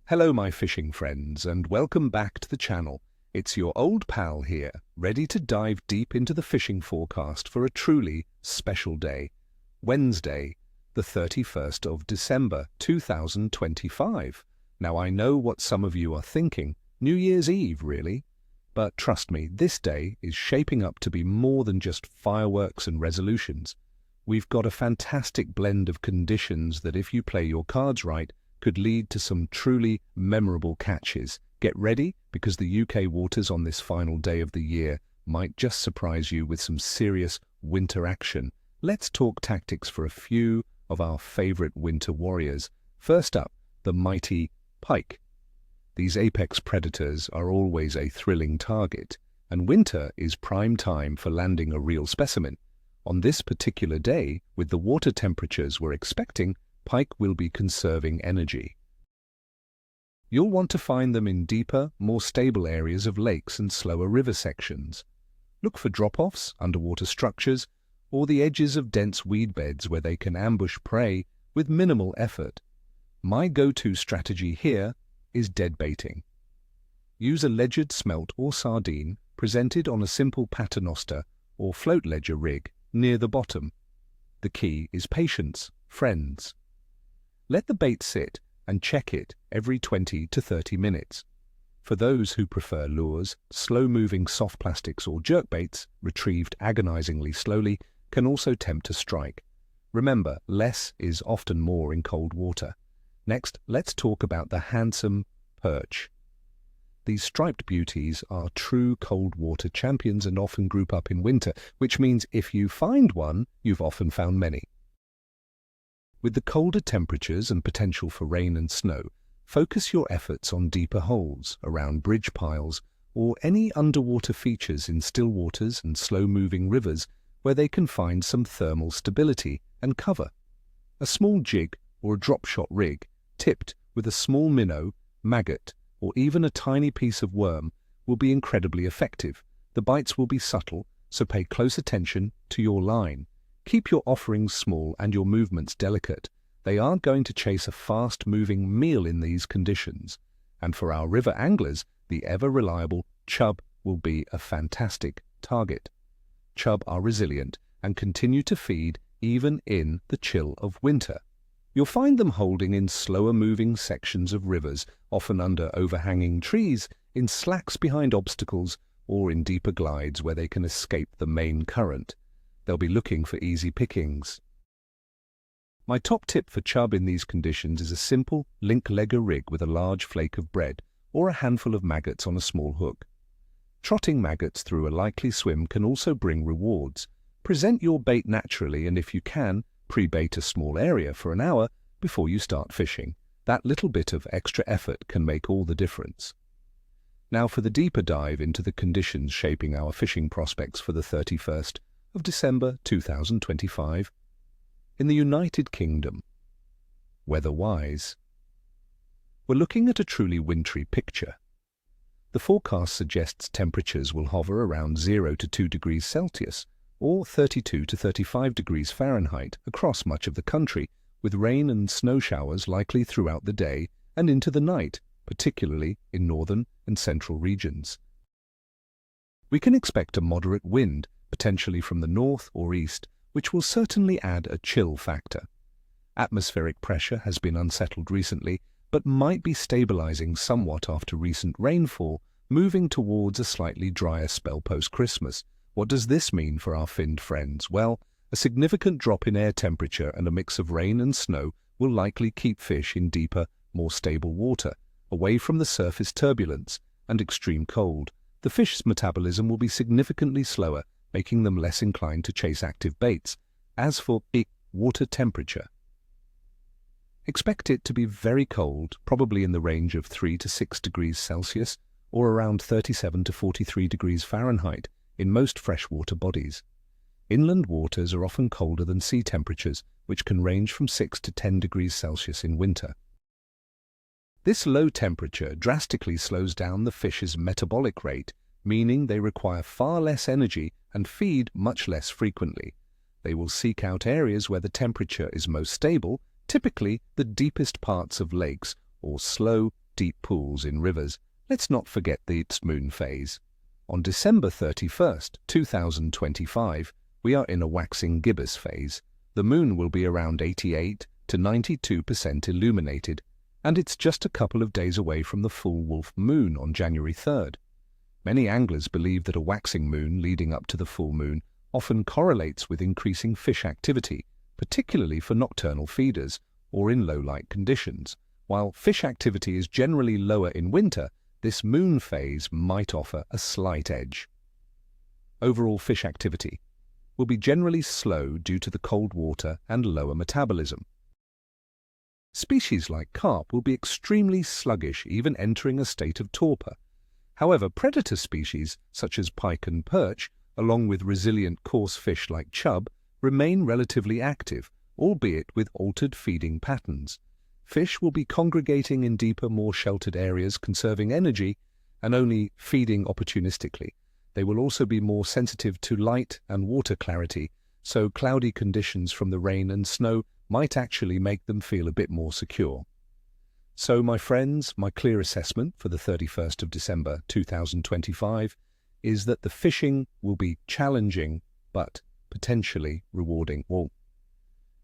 Hello my fishing friends and welcome back to the channel. It's your old pal here, ready to dive deep into the fishing forecast for a truly special day. Wednesday, the 31st of December 2025. Now I know what some of you are thinking, New Year's Eve really? But trust me, this day is shaping up to be more than just fireworks and resolutions. We've got a fantastic blend of conditions that if you play your cards right, could lead to some truly memorable catches. Get ready, because the UK waters on this final day of the year might just surprise you with some serious winter action. Let's talk tactics for a few of our favourite winter warriors. First up, the mighty pike. These apex predators are always a thrilling target, and winter is prime time for landing a real specimen. On this particular day, with the water temperatures we're expecting, pike will be conserving energy. You'll want to find them in deeper, more stable areas of lakes and slower river sections. Look for drop-offs, underwater structures, or the edges of dense weed beds where they can ambush prey with minimal effort. My go-to strategy here is dead baiting. Use a ledgered smelt or sardine presented on a simple paternoster or float ledger rig near the bottom. The key is patience, friends. Let the bait sit and check it every 20 to 30 minutes. For those who prefer lures, slow-moving soft plastics or jerkbaits, retrieved agonizingly slowly, can also tempt a strike. Remember, less is often more in cold water. Next, let's talk about the handsome perch. These striped beauties are true cold water champions and often group up in winter, which means if you find one, you've often found many. With the colder temperatures and potential for rain and snow, focus your efforts on deeper holes, around bridge piles, or any underwater features in still waters and slow-moving rivers where they can find some thermal stability and cover. A small jig or a drop-shot rig, tipped with a small minnow, maggot, or even a tiny piece of worm, will be incredibly effective. The bites will be subtle, so pay close attention to your line. Keep your offerings small and your movements delicate. They aren't going to chase a fast-moving meal in these conditions. And for our river anglers, the ever-reliable chub will be a fantastic target. Chub are resilient and continue to feed even in the chill of winter. You'll find them holding in slower-moving sections of rivers, often under overhanging trees, in slacks behind obstacles, or in deeper glides where they can escape the main current. They'll be looking for easy pickings. My top tip for chub in these conditions is a simple link-legger rig with a large flake of bread or a handful of maggots on a small hook. Trotting maggots through a likely swim can also bring rewards. Present your bait naturally, and if you can, pre-bait a small area for an hour before you start fishing. That little bit of extra effort can make all the difference. Now for the deeper dive into the conditions shaping our fishing prospects for the 31st of December 2025. In the United Kingdom, weather-wise, we're looking at a truly wintry picture. The forecast suggests temperatures will hover around 0 to 2 degrees Celsius or 32 to 35 degrees Fahrenheit across much of the country, with rain and snow showers likely throughout the day and into the night, particularly in northern and central regions. We can expect a moderate wind, potentially from the north or east, which will certainly add a chill factor. Atmospheric pressure has been unsettled recently, but might be stabilizing somewhat after recent rainfall, moving towards a slightly drier spell post-Christmas. What does this mean for our finned friends? Well, a significant drop in air temperature and a mix of rain and snow will likely keep fish in deeper, more stable water, away from the surface turbulence and extreme cold. The fish's metabolism will be significantly slower, making them less inclined to chase active baits. As for water temperature, expect it to be very cold, probably in the range of 3 to 6 degrees Celsius or around 37 to 43 degrees Fahrenheit in most freshwater bodies. Inland waters are often colder than sea temperatures, which can range from 6 to 10 degrees Celsius in winter. This low temperature drastically slows down the fish's metabolic rate, meaning they require far less energy and feed much less frequently. They will seek out areas where the temperature is most stable, typically the deepest parts of lakes or slow, deep pools in rivers, let's not forget its moon phase. On December 31st, 2025, we are in a waxing gibbous phase. The moon will be around 88 to 92% illuminated, and it's just a couple of days away from the full wolf moon on January 3rd. Many anglers believe that a waxing moon leading up to the full moon often correlates with increasing fish activity, particularly for nocturnal feeders or in low light conditions. While fish activity is generally lower in winter, this moon phase might offer a slight edge. Overall fish activity will be generally slow due to the cold water and lower metabolism. Species like carp will be extremely sluggish, even entering a state of torpor. However, predator species such as pike and perch, along with resilient coarse fish like chub, remain relatively active, albeit with altered feeding patterns. Fish will be congregating in deeper, more sheltered areas, conserving energy and only feeding opportunistically. They will also be more sensitive to light and water clarity, so cloudy conditions from the rain and snow might actually make them feel a bit more secure. So, my friends, my clear assessment for the 31st of December 2025 is that the fishing will be challenging but potentially rewarding. Well,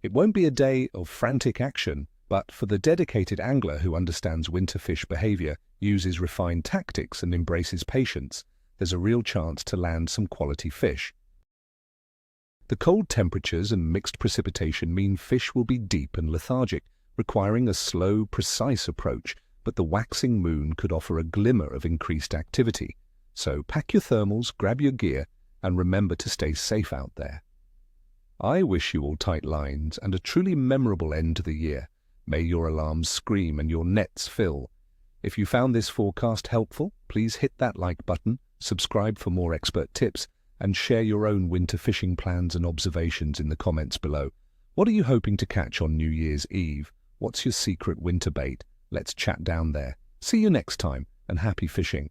it won't be a day of frantic action, but for the dedicated angler who understands winter fish behaviour, uses refined tactics and embraces patience, there's a real chance to land some quality fish. The cold temperatures and mixed precipitation mean fish will be deep and lethargic, requiring a slow, precise approach, but the waxing moon could offer a glimmer of increased activity. So pack your thermals, grab your gear, and remember to stay safe out there. I wish you all tight lines and a truly memorable end to the year. May your alarms scream and your nets fill. If you found this forecast helpful, please hit that like button, subscribe for more expert tips, and share your own winter fishing plans and observations in the comments below. What are you hoping to catch on New Year's Eve? What's your secret winter bait? Let's chat down there. See you next time, and happy fishing.